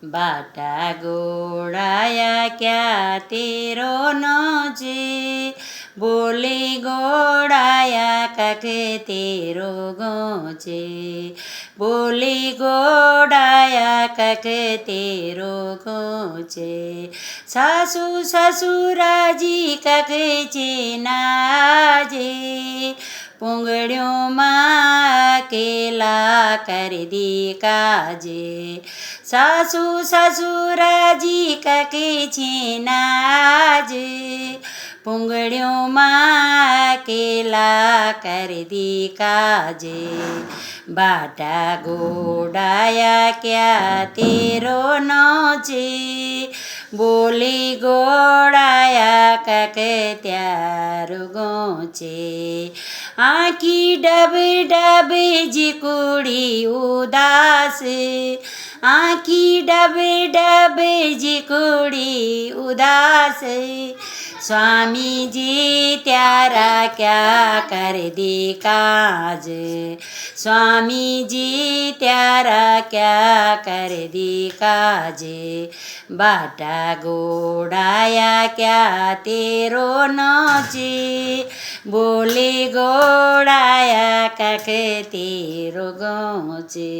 बाटा गोड़ाया क्या तेरो नौचे बोले गोड़ाया कक तेरो गोचे बोले गोड़ाया कक तेरो गोचे सासू ससुराजी कक चेनाजे पुंगड़ियों माँ केला कर दी काजे सासू ससुराजी कके छेनाज पुंगड़ियों माँ केला कर दी काजे बाटा गोड़ाया क्या तेरो नौचे बोली गोड़ाया कक त्यारु गोचे आँखी डब डब जिकुड़ी उदास आँखी डब डब जिकुड़ी उदास स्वामी जी त्यारा क्या कर दी काज स्वामी जी त्यारा क्या कर दी काज बाटा गोड़ाया क्या तेरो नौचे बोले गोड़ाया कक तेरो गोचे।